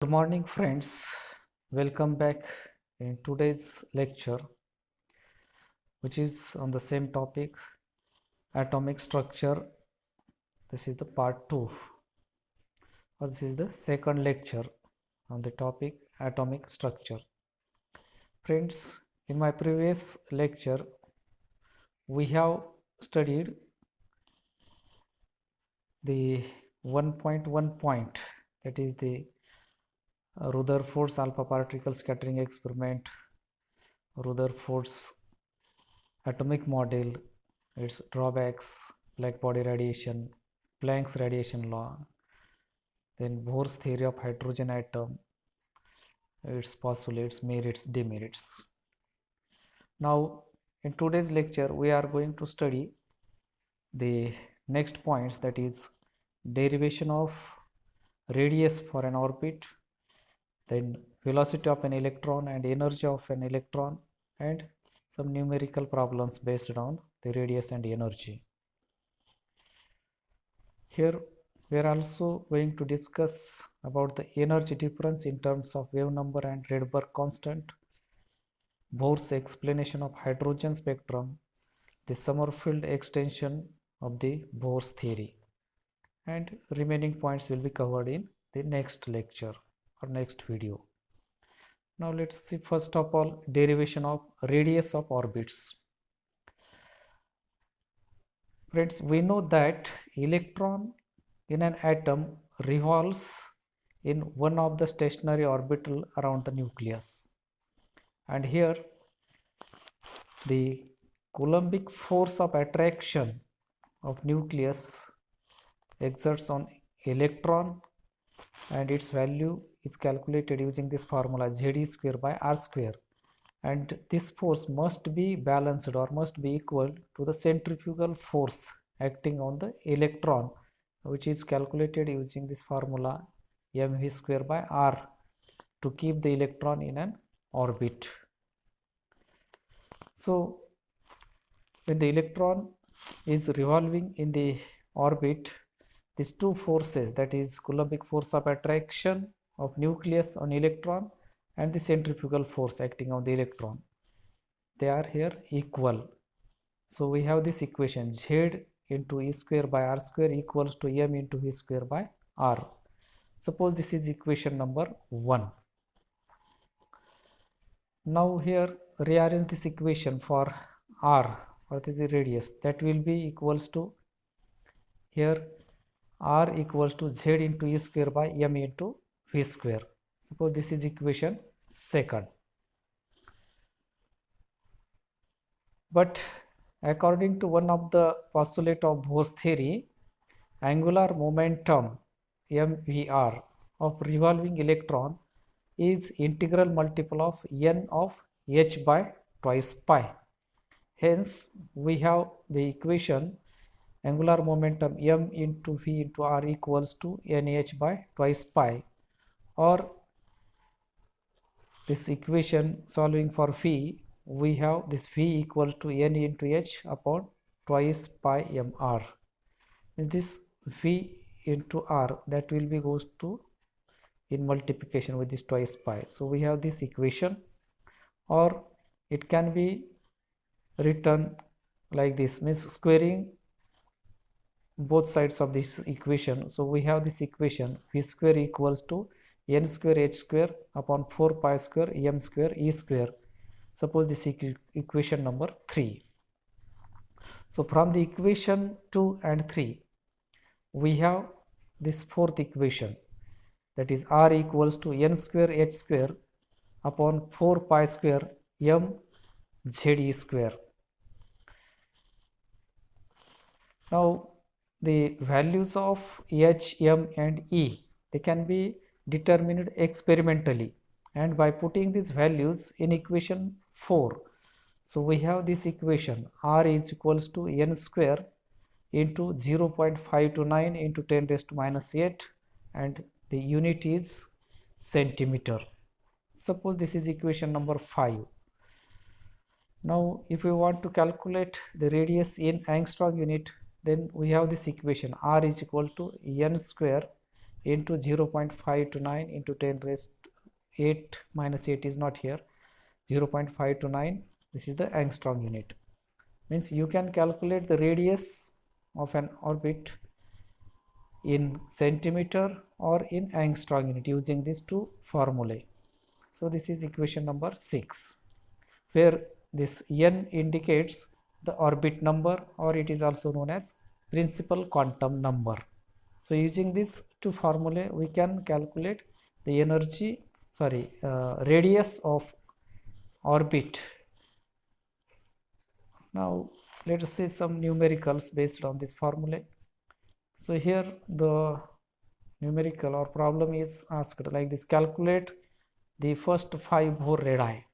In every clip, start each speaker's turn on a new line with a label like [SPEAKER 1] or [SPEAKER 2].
[SPEAKER 1] Good morning, friends. Welcome back in today's lecture, which is on the same topic atomic structure. This is the part 2, or this is the second lecture on the topic atomic structure. Friends, in my previous lecture, we have studied the 1.1 point, that is the Rutherford's alpha particle scattering experiment, Rutherford's atomic model, its drawbacks, black body radiation, Planck's radiation law, then Bohr's theory of hydrogen atom, its postulates, merits, demerits. Now, in today's lecture, we are going to study the next points, that is derivation of radius for an orbit, then velocity of an electron and energy of an electron, and some numerical problems based on the radius and energy. Here we are also going to discuss about the energy difference in terms of wave number and Rydberg constant, Bohr's explanation of hydrogen spectrum, the Sommerfeld extension of the Bohr's theory, and remaining points will be covered in the next lecture or next video. Now let's see first of all derivation of radius of orbits. Friends, we know that electron in an atom revolves in one of the stationary orbital around the nucleus, and here the Coulombic force of attraction of nucleus exerts on electron, and its value is calculated using this formula Z square by R square, and this force must be balanced or must be equal to the centrifugal force acting on the electron, which is calculated using this formula mv square by r, to keep the electron in an orbit. So when the electron is revolving in the orbit, these two forces, that is Coulombic force of attraction of nucleus on electron and the centrifugal force acting on the electron, they are here equal. So we have this equation Z into E square by R square equals to m into V square by R. Suppose this is equation number 1. Now here rearrange this equation for R, what is the radius, that will be equals to here R equals to Z into E square by m into V square. Suppose this is equation 2nd. But according to one of the postulate of Bohr's theory, angular momentum mvr of revolving electron is integral multiple of n of h by twice pi. Hence we have the equation angular momentum m into v into r equals to nh by twice pi, or this equation solving for v, we have this v equals to n into h upon twice pi mr. Is this v into r, that will be goes to in multiplication with this twice pi. So we have this equation, or it can be written like this, means squaring both sides of this equation. So we have this equation v square equals to n square h square upon 4 pi square m square e square. Suppose this equation number 3. So from the equation 2 and 3 we have this fourth equation, that is r equals to n square h square upon 4 pi square m z square. Now the values of h, m and e, they can be determined experimentally, and by putting these values in equation 4, so we have this equation r is equals to n square into 0.529 into 10 raised to minus 8, and the unit is centimeter. Suppose this is equation number 5. Now if we want to calculate the radius in angstrom unit, then we have this equation r is equal to n square into 0.529 into 10 raised 8 minus 8 is not here, 0.529, this is the angstrom unit. Means you can calculate the radius of an orbit in centimeter or in angstrom unit using these two formulae. So this is equation number 6, where this n indicates the orbit number, or it is also known as principal quantum number. So using these two formulae we can calculate the radius of orbit. Now let us see some numericals based on this formula. So here the numerical or problem is asked like this: calculate the first 5 Bohr radii.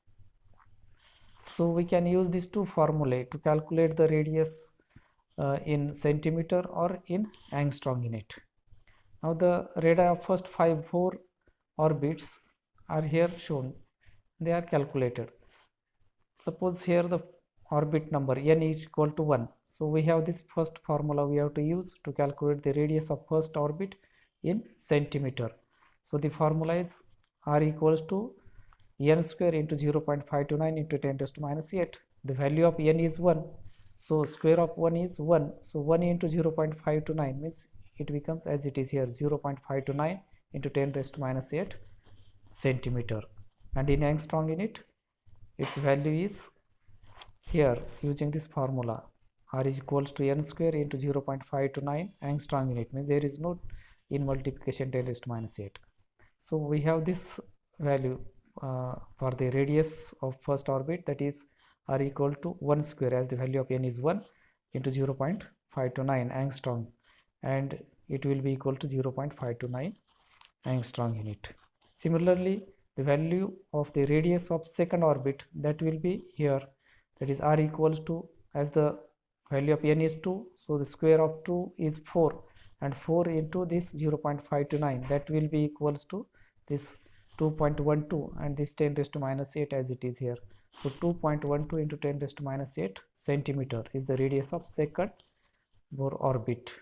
[SPEAKER 1] So we can use these two formulae to calculate the radius in centimeter or in angstrom unit. Now the radii of first 5 Bohr orbits are here shown. They are calculated. Suppose here the orbit number n is equal to 1. So we have this first formula we have to use to calculate the radius of first orbit in centimeter. So the formula is r equals to n square into 0.529 into 10 raised to minus 8. The value of n is 1. So square of 1 is 1. So 1 into 0.529 means it becomes as it is here, 0.529 into 10 raised to minus 8 centimeter. And in angstrom unit, its value is here using this formula, r is equals to n square into 0.529 angstrom unit, means there is no in multiplication 10 raised to minus 8. So we have this value for the radius of first orbit, that is r equal to 1 square, as the value of n is 1, into 0.529 angstrom, and it will be equal to 0.529 angstrom unit. Similarly, the value of the radius of second orbit, that will be here, that is r equals to, as the value of n is 2, so the square of 2 is 4, and 4 into this 0.529, that will be equals to this 2.12, and this 10 raised to minus 8 as it is here. So 2.12 into 10 raised to minus 8 centimeter is the radius of second Bohr orbit.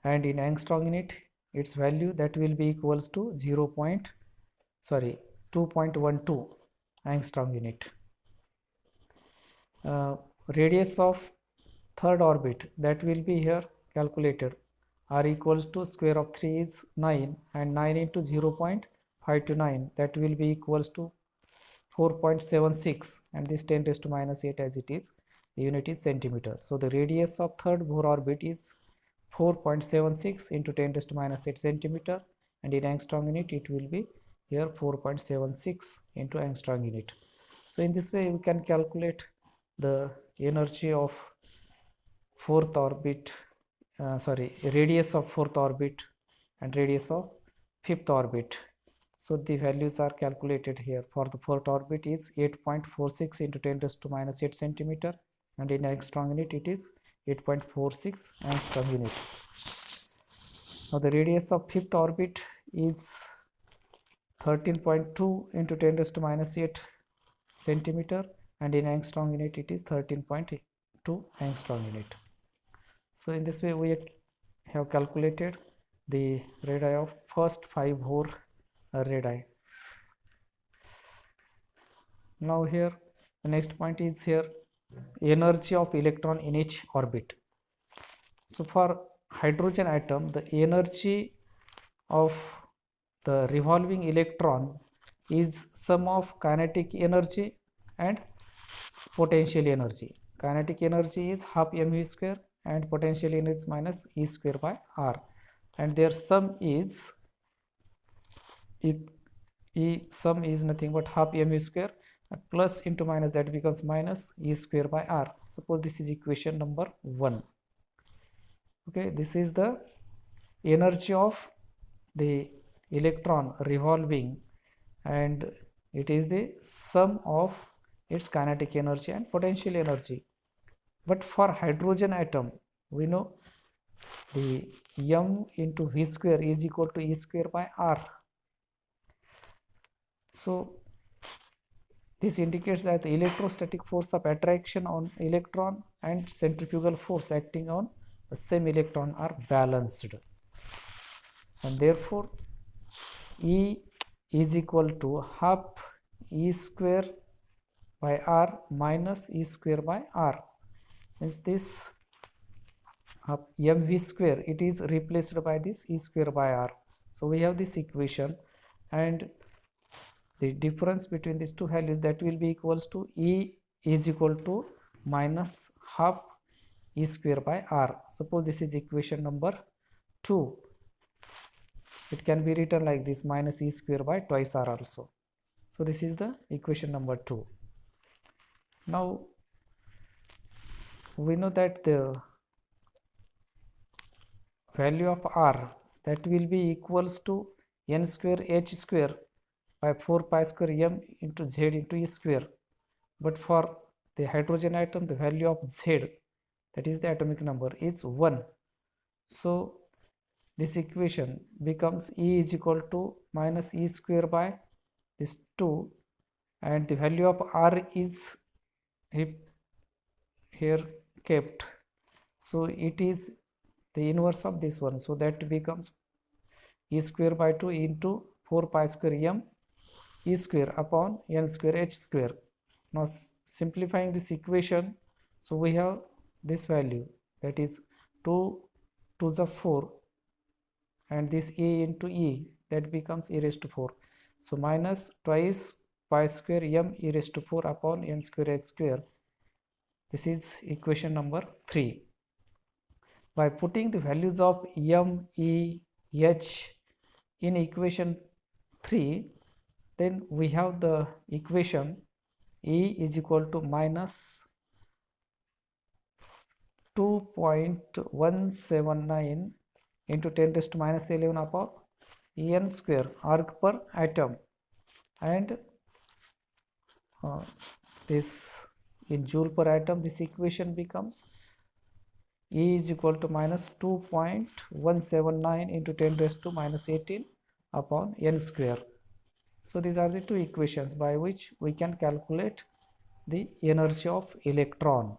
[SPEAKER 1] And in angstrom unit, its value that will be equals to 2.12 angstrom unit. Radius of third orbit, that will be here calculated, r equals to square of 3 is 9, and 9 into 0.529, that will be equals to 4.76, and this 10 raised to minus 8 as it is, the unit is centimeter. So the radius of third Bohr orbit is 4.76 into 10 raised to minus 8 centimeter, and in angstrom unit it will be here 4.76 into angstrom unit. So in this way we can calculate the energy of fourth orbit, radius of fourth orbit and radius of fifth orbit. So the values are calculated here. For the fourth orbit is 8.46 into 10 raised to minus 8 centimeter, and in angstrom unit it is 8.46 angstrom unit. Now the radius of fifth orbit is 13.2 into 10 raised to minus 8 centimeter, and in angstrom unit it is 13.2 angstrom unit. So in this way we have calculated the radii of first 5 Bohr radii. Now here the next point is here, energy of electron in each orbit. So for hydrogen atom, the energy of the revolving electron is sum of kinetic energy and potential energy. Kinetic energy is half mv square and potential energy is minus E square by R, and their sum is sum is nothing but half mv square plus into minus, that becomes minus E square by R. Suppose this is equation number 1. Okay, this is the energy of the electron revolving, and it is the sum of its kinetic energy and potential energy. But for hydrogen atom, we know the m into v square is equal to E square by R. So this indicates that the electrostatic force of attraction on electron and centrifugal force acting on the same electron are balanced. and therefore E is equal to half E square by R minus E square by R. Means this mv square, it is replaced by this E square by R. So we have this equation, and the difference between these two values, that will be equals to E is equal to minus half E square by R. Suppose this is equation number 2. It can be written like this, minus E square by twice R also. So this is the equation number 2. Now we know that the value of R, that will be equals to n square h square by 4 pi square m into z into E square. But for the hydrogen atom, the value of z, that is the atomic number, is 1. So this equation becomes E is equal to minus E square by this 2, and the value of R is here kept. So it is the inverse of this one. So that becomes E square by 2 into 4 pi square m E square upon n square h square. Now simplifying this equation, so we have this value, that is 2 to the 4, and this E into E, that becomes e raised to 4. So minus twice pi square m e raised to 4 upon n square h square. This is equation number 3. By putting the values of m, e, h in equation 3, then we have the equation E is equal to minus 2.179 into 10 raised to minus 11 upon En square arc per atom, and this in joule per atom, this equation becomes E is equal to minus 2.179 into 10 raised to minus 18 upon n square. So these are the two equations by which we can calculate the energy of electron.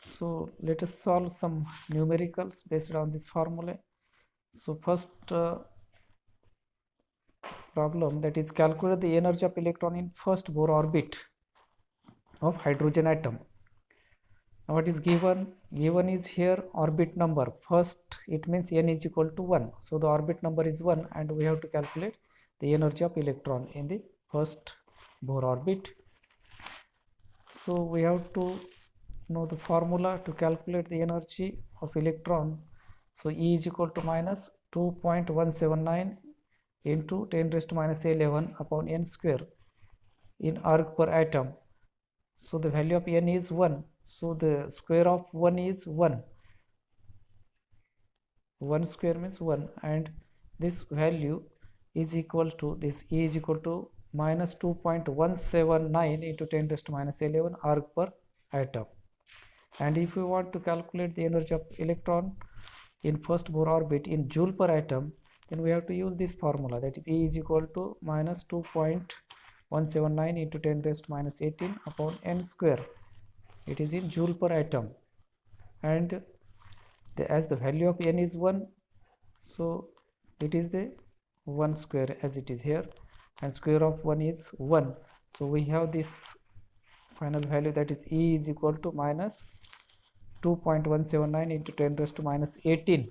[SPEAKER 1] So let us solve some numericals based on this formula. So first problem, that is calculate the energy of electron in first Bohr orbit of hydrogen atom. Now what is given? Given is here orbit number. First, it means n is equal to 1. So the orbit number is 1, and we have to calculate the energy of electron in the first Bohr orbit. So we have to know the formula to calculate the energy of electron. So E is equal to minus 2.179 into 10 raised to minus 11 upon n square in arc per atom. So the value of n is 1. So the square of 1 is 1. 1 square means 1, and this value is equal to, this E is equal to minus 2.179 into 10 raised to minus 11 arc per atom. And if we want to calculate the energy of electron in first Bohr orbit in joule per atom, then we have to use this formula, that is E is equal to minus 2.179 into 10 raised to minus 18 upon n square. It is in joule per atom, and as the value of n is 1, so it is the 1 square as it is here, and square of 1 is 1. So we have this final value, that is E is equal to minus 2.179 into 10 raised to minus 18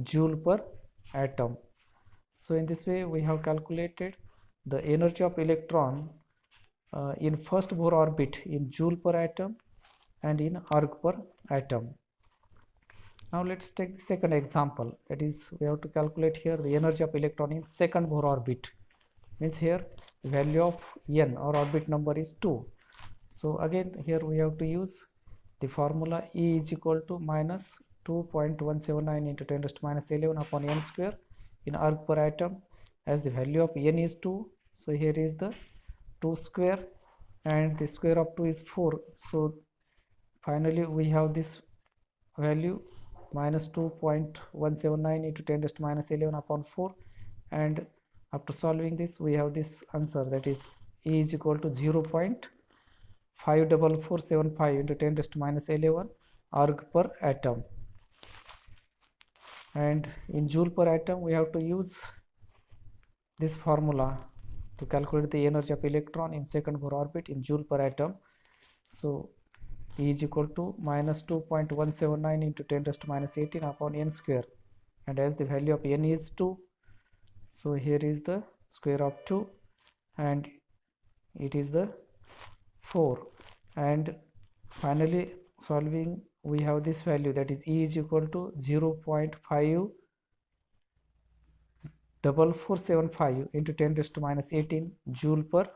[SPEAKER 1] joule per atom. So in this way we have calculated the energy of electron in first Bohr orbit in joule per atom and in arc per atom. Now let's take the second example, that is we have to calculate here the energy of electron in second Bohr orbit. Means here the value of n or orbit number is 2. So again here we have to use the formula E is equal to minus 2.179 into 10 raised to minus 11 upon n square in arc per atom, as the value of n is 2. So here is the 2 square, and the square of 2 is 4. So finally we have this value minus 2.179 into 10 raised to minus 11 upon 4, and after solving this we have this answer, that is E is equal to 0.54475 into 10 raised to minus 11 arc per atom. And in joule per atom we have to use this formula to calculate the energy of electron in second Bohr orbit in joule per atom. So E is equal to minus 2.179 into 10 raised to minus 18 upon n square, and as the value of n is 2, so here is the square of 2 and it is the 4, and finally solving we have this value, that is E is equal to 0.5475 into 10 raised to minus 18 joule per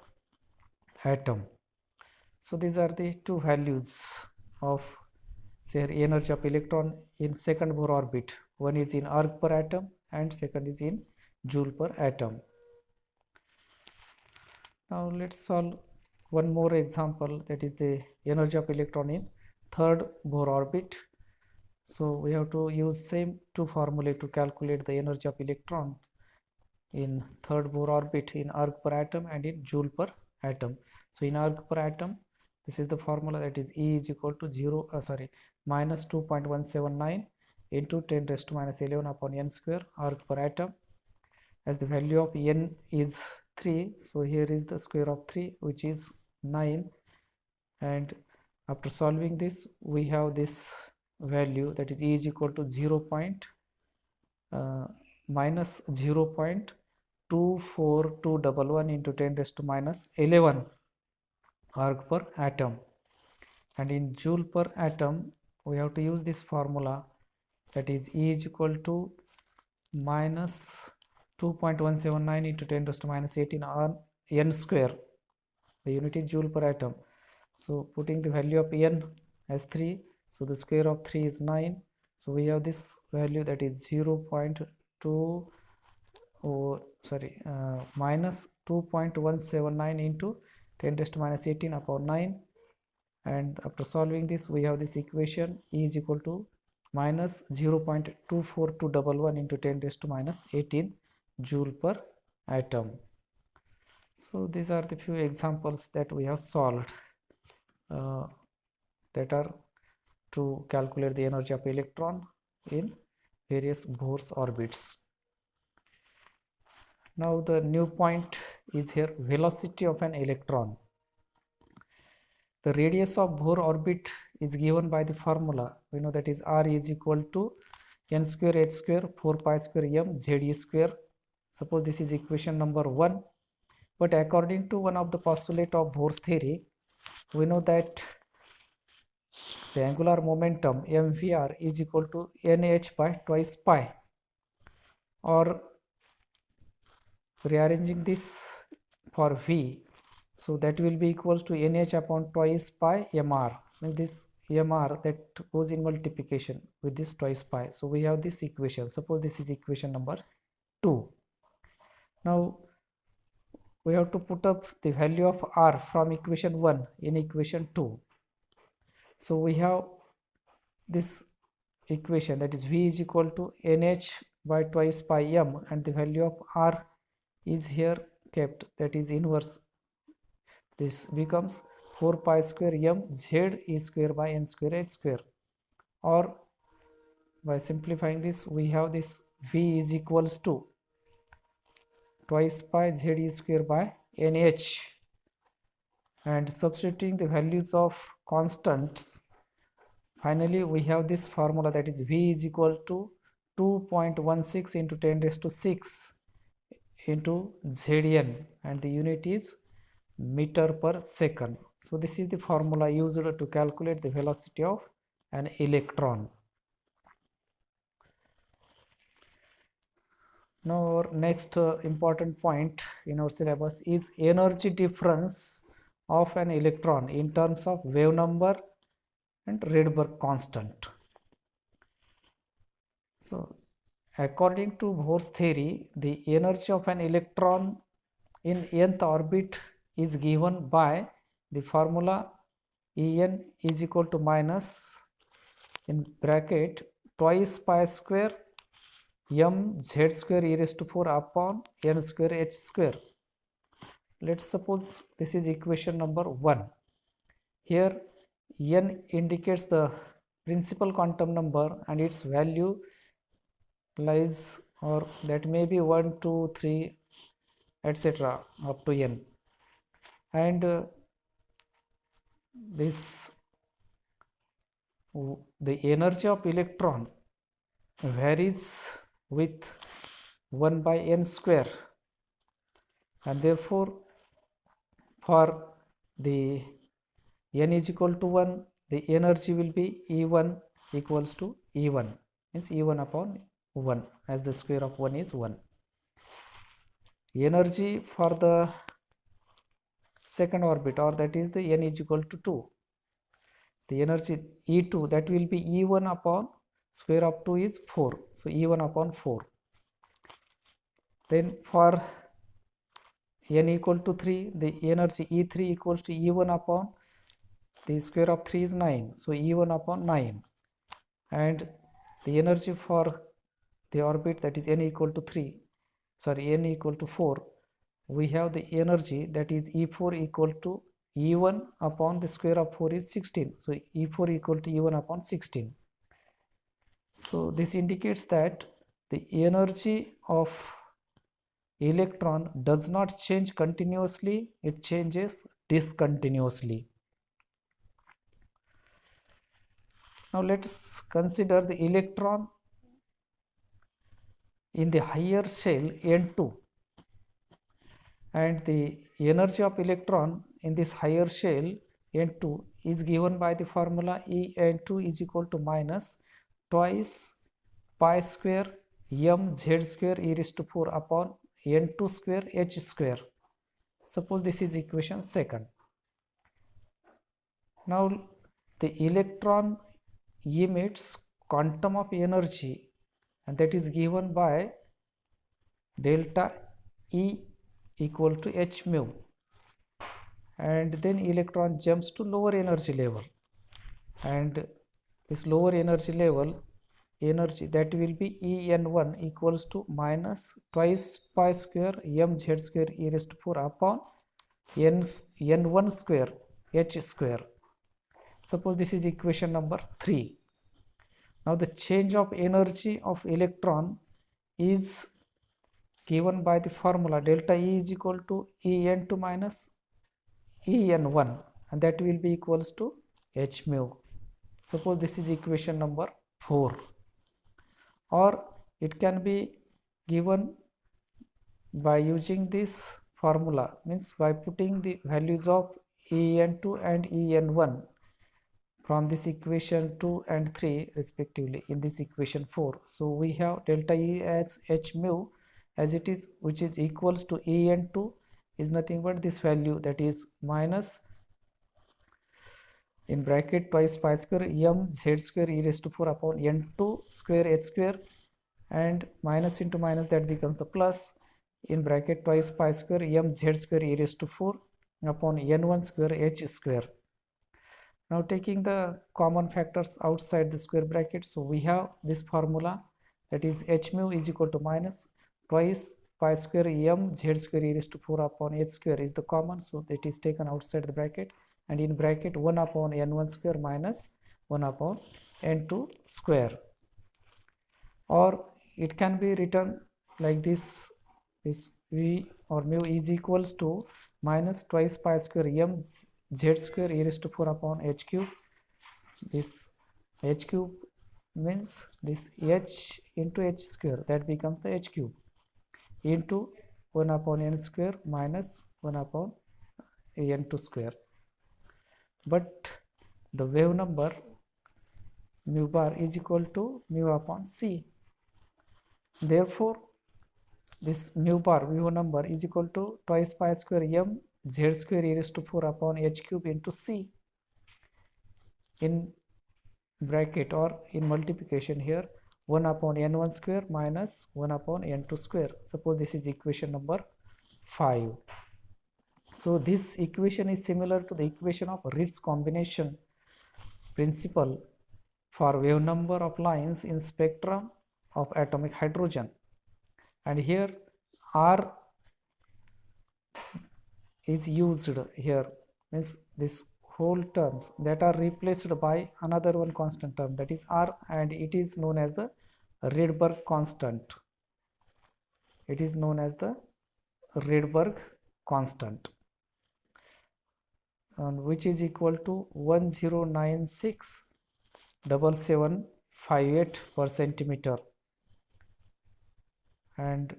[SPEAKER 1] atom. So these are the two values of say energy of electron in second Bohr orbit. One is in erg per atom and second is in joule per atom. Now let's solve one more example, that is the energy of electron in third Bohr orbit. So we have to use same two formulae to calculate the energy of electron in third Bohr orbit in erg per atom and in joule per atom. So in erg per atom, this is the formula, that is E is equal to minus 2.179 into 10 raised to minus 11 upon n square erg per atom. As the value of n is 3, so here is the square of 3, which is 9, and after solving this we have this value, that is E is equal to minus 0.24211 into 10 raised to minus 11 erg per atom. And in joule per atom we have to use this formula, that is E is equal to minus 2.179 into 10 raised to minus 18 on n square, the unit is joule per atom. So putting the value of n as 3, so the square of 3 is 9, so we have this value, that is minus 2.179 into 10 raised to minus 18 upon 9, and after solving this we have this equation, E is equal to minus 0.24211 into 10 raised to minus 18 joule per atom. So these are the few examples that we have solved that are to calculate the energy of electron in various Bohr's orbits. Now the new point is here, velocity of an electron. The radius of Bohr orbit is given by the formula, we know, that is R is equal to n square h square 4 pi square m z e square. Suppose this is equation number 1, but according to one of the postulate of Bohr's theory, we know that the angular momentum mvr is equal to nh by twice pi, or rearranging this for v, so that will be equals to nh upon twice pi mr, and this mr that goes in multiplication with this twice pi. So we have this equation, suppose this is equation number 2. Now we have to put up the value of r from equation 1 in equation 2. So we have this equation, that is v is equal to nh by twice pi m, and the value of r is here kept, that is inverse. This becomes 4 pi square m z e square by n square h square, or by simplifying this we have this v is equals to twice pi z e square by nh, and substituting the values of constants, finally we have this formula, that is v is equal to 2.16 into 10 raised to 6 into Zn, and the unit is meter per second. So this is the formula used to calculate the velocity of an electron. Now our next important point in our syllabus is energy difference of an electron in terms of wave number and Rydberg constant. So according to Bohr's theory, the energy of an electron in nth orbit is given by the formula En is equal to minus in bracket twice pi square m z square e raised to 4 upon n square h square. Let's suppose this is equation number 1. Here n indicates the principal quantum number and its value lies, or that may be 1, 2, 3, etc. up to n. And this the energy of electron varies with 1 by n square, and therefore for the n is equal to 1, the energy will be E1 equals to E1, means E1 upon 1, as the square of 1 is 1. Energy for the second orbit, or that is the n is equal to 2, the energy E2, that will be E1 upon square of 2 is 4, so E1 upon 4. Then for n equal to 3, the energy E3 equals to E1 upon the square of 3 is 9, so E1 upon 9. And the energy for the orbit, that is n equal to 4, we have the energy, that is E4 equal to E1 upon the square of 4 is 16, so E4 equal to E1 upon 16. So this indicates that the energy of electron does not change continuously, it changes discontinuously. Now let us consider the electron in the higher shell N2, and the energy of electron in this higher shell N2 is given by the formula En2 is equal to minus twice pi square m z square e raised to 4 upon N2 square h square. Suppose this is equation second. Now the electron emits quantum of energy, and that is given by delta E equal to h mu, and then electron jumps to lower energy level, and this lower energy level energy, that will be En1 equals to minus twice pi square m z square e raised to 4 upon n1 square h square. Suppose this is equation number 3. Now the change of energy of electron is given by the formula delta E is equal to En2 minus En1, and that will be equals to h mu. Suppose this is equation number 4. Or it can be given by using this formula, means by putting the values of En2 and En1 from this equation 2 and 3 respectively in this equation 4. So we have delta E as h mu as it is, which is equals to En2 is nothing but this value, that is minus in bracket twice pi square m z square e raised to 4 upon n2 square h square, and minus into minus, that becomes the plus in bracket twice pi square m z square e raised to 4 upon n1 square h square. Now taking the common factors outside the square bracket, so we have this formula, that is h mu is equal to minus twice pi square m z square e raised to 4 upon h square is the common, so it is taken outside the bracket, and in bracket 1 upon n1 square minus 1 upon n2 square. Or it can be written like this v or mu is equals to minus twice pi square m z square e raised to 4 upon h cube. This h cube means this h into h square, that becomes the h cube, into 1 upon n square minus 1 upon n2 square. But the wave number mu bar is equal to mu upon c. Therefore this mu bar wave number is equal to twice pi square m z square e raised to 4 upon h cube into c, in bracket or in multiplication here 1 upon n1 square minus 1 upon n2 square. Suppose this is equation number 5. So this equation is similar to the equation of Ritz combination principle for wave number of lines in spectrum of atomic hydrogen, and here R is used here, means this whole terms that are replaced by another one constant term, that is R, and it is known as the Rydberg constant. It is known as the Rydberg constant, and which is equal to 10967758 per centimeter. And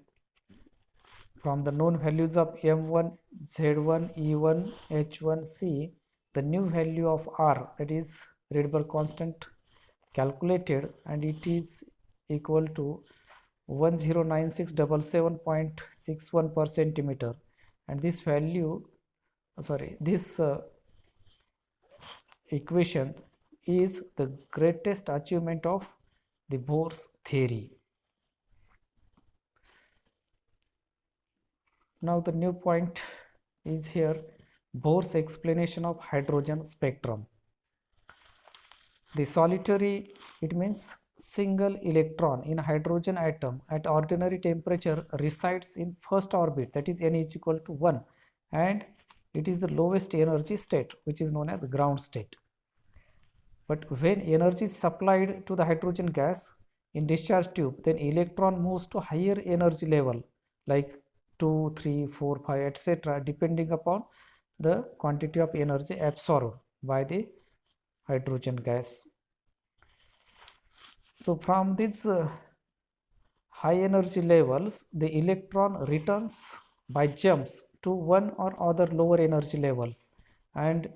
[SPEAKER 1] from the known values of M1, Z1, E1, H1, C, the new value of R, that is Rydberg constant, calculated, and it is equal to 109677.61 per centimeter. And this value, this equation is the greatest achievement of the Bohr's theory. Now the new point is here, Bohr's explanation of hydrogen spectrum. The solitary, it means single electron in hydrogen atom at ordinary temperature resides in first orbit, that is n is equal to 1, and it is the lowest energy state, which is known as ground state. But when energy is supplied to the hydrogen gas in discharge tube, then electron moves to higher energy level like 2, 3, 4, 5, etc., depending upon the quantity of energy absorbed by the hydrogen gas. So from these high energy levels, the electron returns by jumps to one or other lower energy levels, and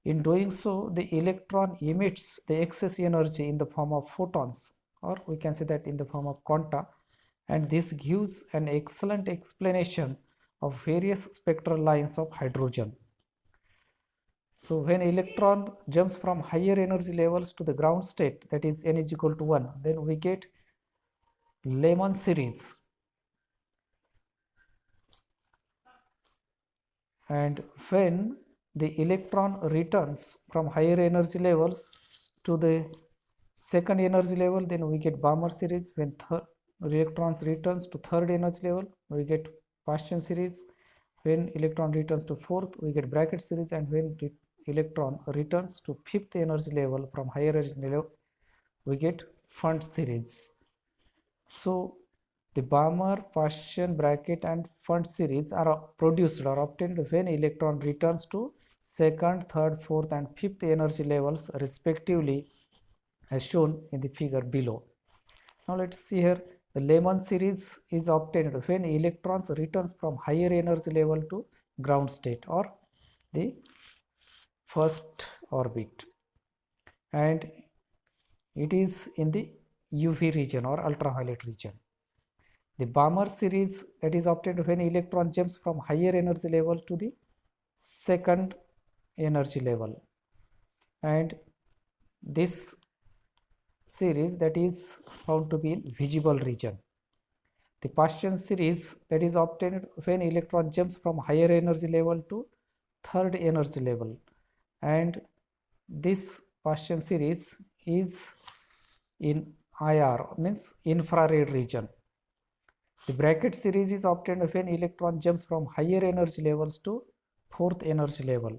[SPEAKER 1] in doing so, the electron emits the excess energy in the form of photons, or we can say that in the form of quanta, and this gives an excellent explanation of various spectral lines of hydrogen. So when electron jumps from higher energy levels to the ground state, that is n is equal to 1, then we get Lemon series. And when the electron returns from higher energy levels to the second energy level, then we get Balmer series. When electrons returns to third energy level, we get Paschen series. When electron returns to fourth, we get Brackett series, and when electron returns to fifth energy level from higher energy level, we get Pfund series. So the Balmer, Paschen, Brackett, and Pfund series are produced or obtained when electron returns to second, third, fourth, and fifth energy levels respectively, as shown in the figure below. Now let's see here. The Lemon series is obtained when electrons returns from higher energy level to ground state or the first orbit, and it is in the UV region or ultraviolet region. The Balmer series, that is obtained when electron jumps from higher energy level to the second energy level, and this series, that is found to be in visible region. The Paschen series, that is obtained when electron jumps from higher energy level to third energy level, and this Paschen series is in IR, means infrared region. The Brackett series is obtained when electron jumps from higher energy levels to fourth energy level,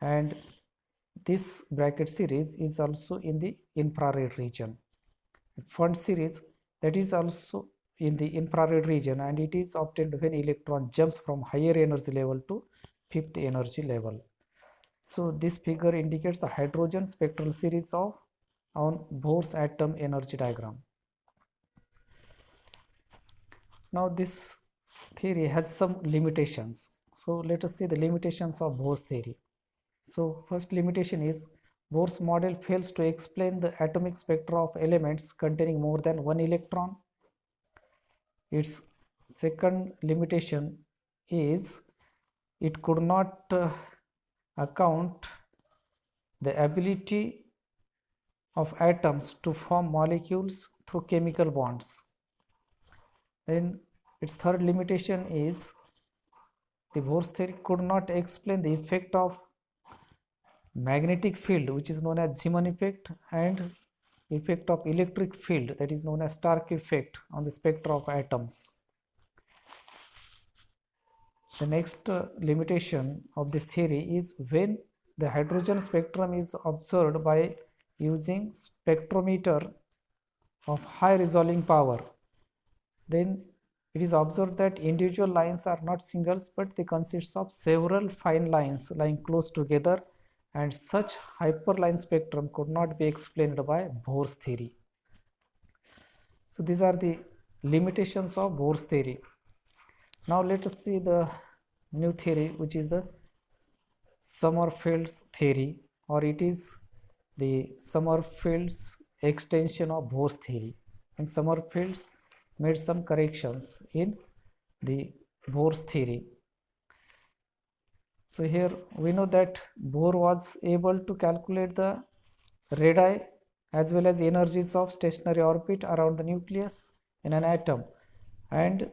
[SPEAKER 1] and this Brackett series is also in the infrared region. Pfund series, that is also in the infrared region, and it is obtained when electron jumps from higher energy level to fifth energy level. So this figure indicates the hydrogen spectral series of on Bohr's atom energy diagram. Now this theory has some limitations. So let us see the limitations of Bohr's theory. So first limitation is Bohr's model fails to explain the atomic spectra of elements containing more than one electron. Its second limitation is it could not account the ability of atoms to form molecules through chemical bonds. Then its third limitation is the Bohr's theory could not explain the effect of magnetic field, which is known as Zeeman effect, and effect of electric field, that is known as Stark effect, on the spectra of atoms. The next limitation of this theory is when the hydrogen spectrum is observed by using spectrometer of high resolving power, then it is observed that individual lines are not singles but they consist of several fine lines lying close together, and such hyperline spectrum could not be explained by Bohr's theory. So these are the limitations of Bohr's theory. Now let us see the new theory, which is the Sommerfeld's theory, or it is the Sommerfeld's extension of Bohr's theory. And Sommerfeld's made some corrections in the Bohr's theory. So here we know that Bohr was able to calculate the radii as well as energies of stationary orbit around the nucleus in an atom, and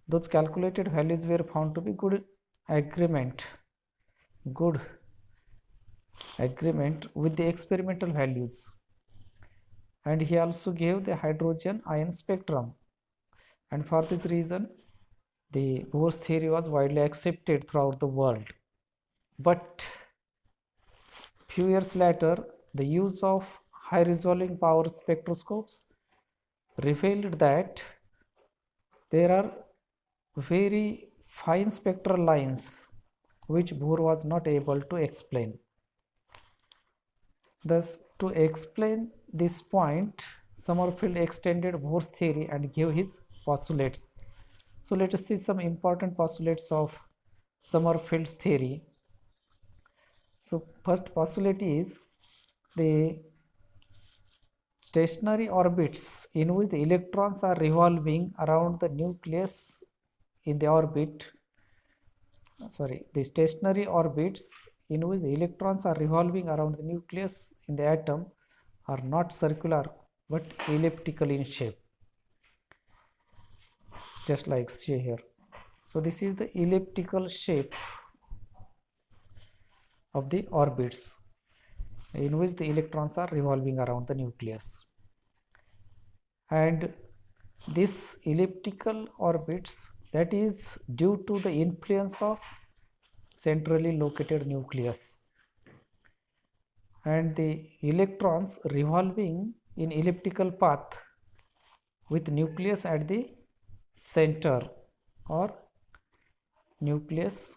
[SPEAKER 1] those calculated values were found to be good agreement with the experimental values. And he also gave the hydrogen ion spectrum, and for this reason the Bohr's theory was widely accepted throughout the world. But few years later, the use of high resolving power spectroscopes revealed that there are very fine spectral lines which Bohr was not able to explain. Thus, to explain this point, Sommerfeld extended Bohr's theory and gave his postulates. So let us see some important postulates of Sommerfeld's theory. So first postulate is the stationary orbits in which the electrons are revolving around the nucleus in the orbit. The stationary orbits in which the electrons are revolving around the nucleus in the atom are not circular but elliptical in shape, just like see here. So this is the elliptical shape of the orbits in which the electrons are revolving around the nucleus, and this elliptical orbits, that is due to the influence of centrally located nucleus, and the electrons revolving in elliptical path with nucleus at the center or nucleus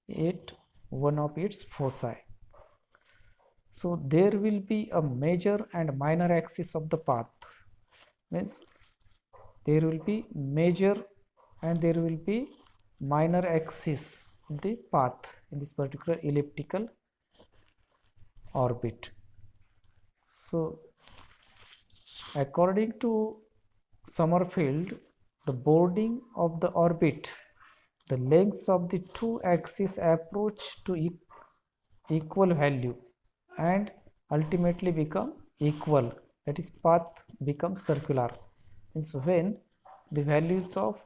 [SPEAKER 1] at one of its foci. So there will be a major and minor axis of the path, means there will be major and there will be minor axis of the path in this particular elliptical orbit. So according to Sommerfeld, the boarding of the orbit, the lengths of the two axes approach to equal value and ultimately become equal, that is path becomes circular. Means when the values of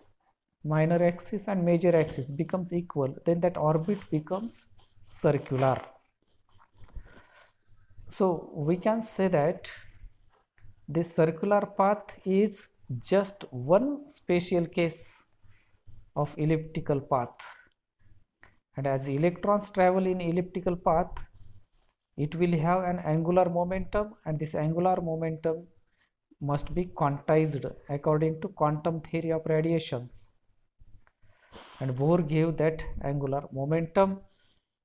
[SPEAKER 1] minor axis and major axis becomes equal, then that orbit becomes circular. So we can say that this circular path is just one special case of elliptical path, and as electrons travel in elliptical path, it will have an angular momentum, and this angular momentum must be quantized according to quantum theory of radiations, and Bohr gave that angular momentum,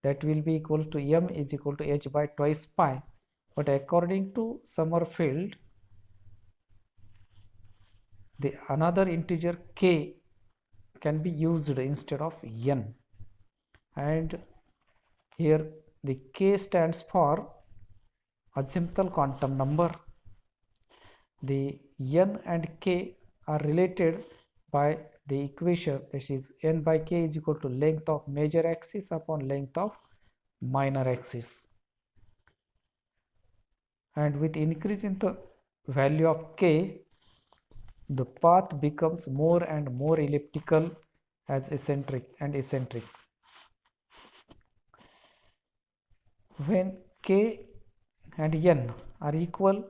[SPEAKER 1] that will be equal to m is equal to h by twice pi. But according to Sommerfeld, the another integer k can be used instead of n, and here the k stands for azimuthal quantum number. The n and k are related by the equation, that is n by k is equal to length of major axis upon length of minor axis, and with increase in the value of k, the path becomes more and more elliptical as eccentric and eccentric. When k and n are equal,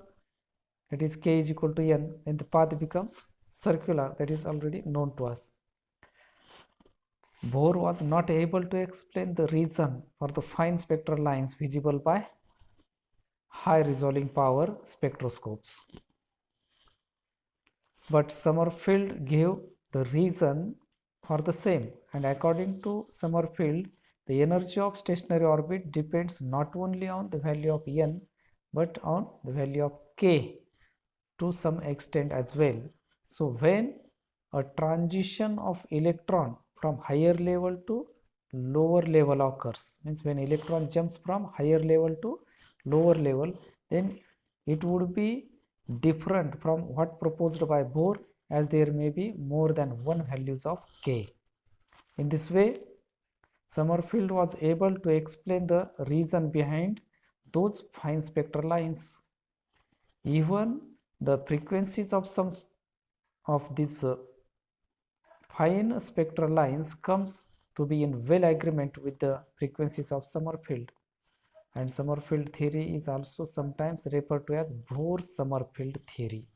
[SPEAKER 1] that is k is equal to n, then the path becomes circular, that is already known to us. Bohr was not able to explain the reason for the fine spectral lines visible by high resolving power spectroscopes. but Sommerfeld gave the reason for the same, and according to Sommerfeld, the energy of stationary orbit depends not only on the value of n but on the value of k to some extent as well. So when a transition of electron from higher level to lower level occurs, means when electron jumps from higher level to lower level, then it would be different from what proposed by Bohr, as there may be more than one values of k. In this way, Sommerfeld was able to explain the reason behind those fine spectral lines. Even the frequencies of some of these fine spectral lines comes to be in well agreement with the frequencies of Sommerfeld, and Sommerfeld theory is also sometimes referred to as Bohr-Sommerfeld theory.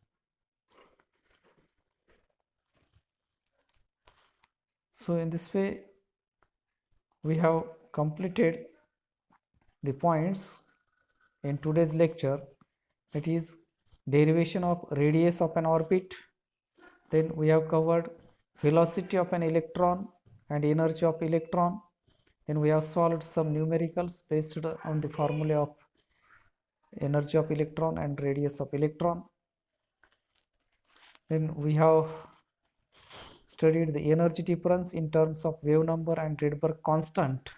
[SPEAKER 1] So in this way we have completed the points in today's lecture, that is derivation of radius of an orbit. Then we have covered velocity of an electron and energy of electron. Then we have solved some numericals based on the formula of energy of electron and radius of electron. Then we have studied the energy difference in terms of wave number and Rydberg constant.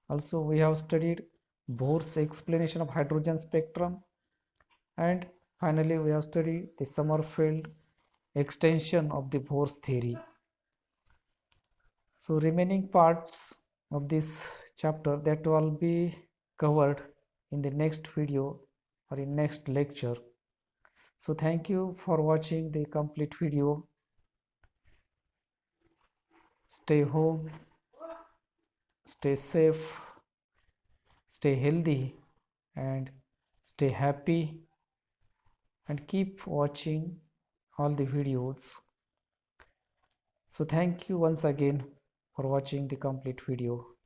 [SPEAKER 1] Also we have studied Bohr's explanation of hydrogen spectrum, and finally we have studied the Sommerfeld extension of the Bohr's theory. So remaining parts of this chapter, that will be covered in the next video or in next lecture. So thank you for watching the complete video. Stay home, stay safe, stay healthy, and stay happy, and keep watching all the videos. So thank you once again for watching the complete video.